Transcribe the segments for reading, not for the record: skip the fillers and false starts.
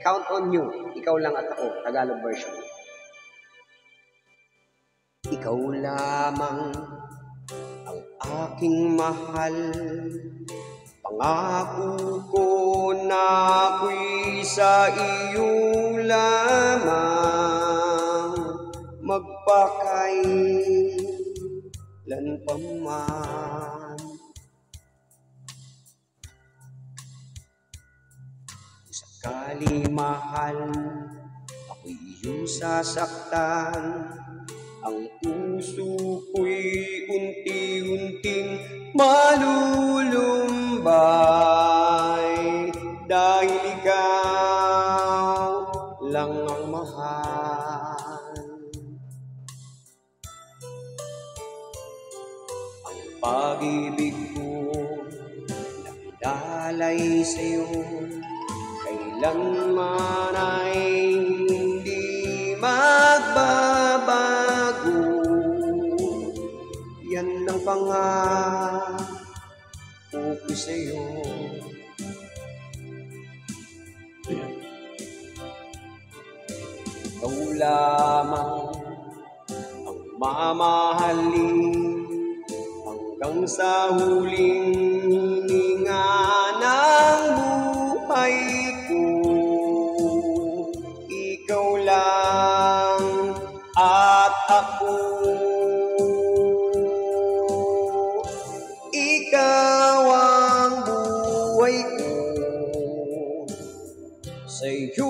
Count on You, Ikaw Lang at Ako, Tagalog version. Ikaw lamang ang aking mahal, pangako ko na ako'y sa iyo lamang magpakailan pa man. Sakali mahal, ako'y iyong sasaktan, ang puso ko'y unti-unting malulumbay dahil ikaw lang ang mahal. Ang pag-ibig ko nakidalay sa'yo, kailanman ay hindi magbabago. Yan ang pangako ko sa'yo. Ikaw lamang ang mamahalin hanggang sa huling hininga ng buhay ko. Ikaw lang at ako, ikaw ang buhay ko. Sa'yo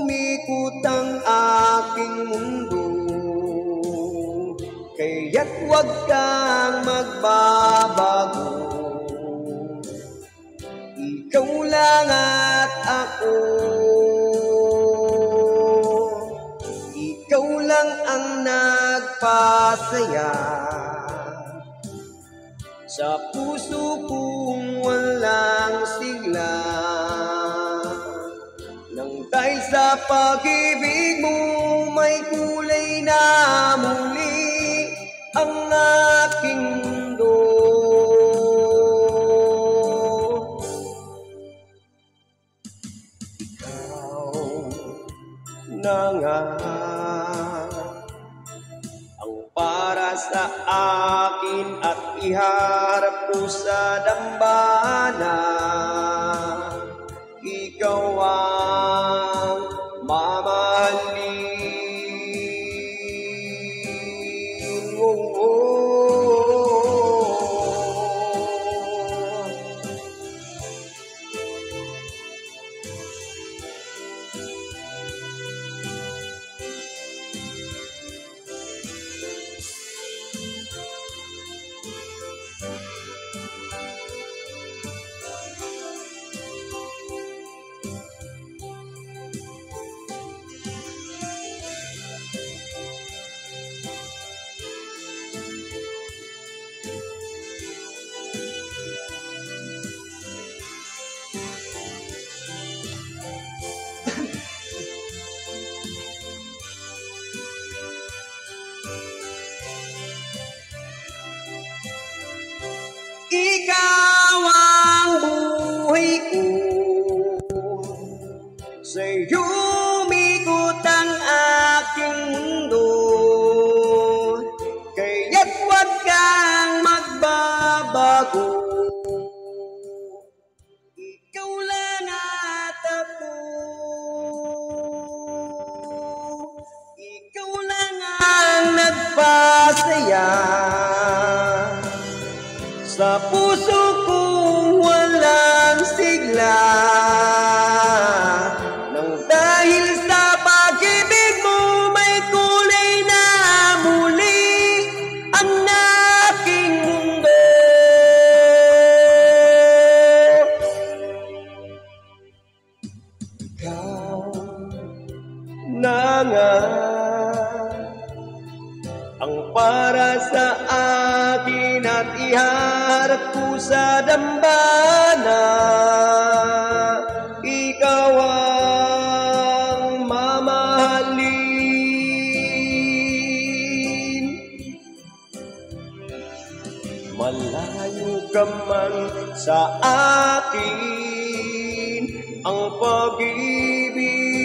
umikot ang aking mundo, kaya't huwag kang magbabago. Ikaw lang at ako, ikaw lang ang nagpasaya sa puso kong walang sigla. Nang dahil sa pag-ibig mo may kulay na muli ang aking mundo. Ikaw na nga ang para sa akin at iharap ko sa dambana. Ikaw ang mamahalin. Oh, oh. Ikaw ang buhay ko, sa'yo umikot ang aking mundo, kaya't huwag kang magbabago. Ikaw lang at ako, ikaw lang ang nagpasaya sa puso kong walang sigla. Nang dahil sa pag-ibig mo may kulay na muli ang aking mundo. Ikaw na nga ang para sa akin at iharap ko sa dambana. Ikaw ang mamahalin. Malayo ka man sa akin, ang pag-ibig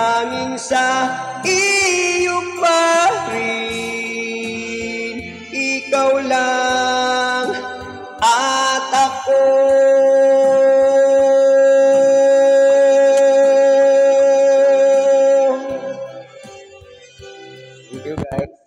tanging sa iyo pa rin. Ikaw lang at ako. Thank you guys.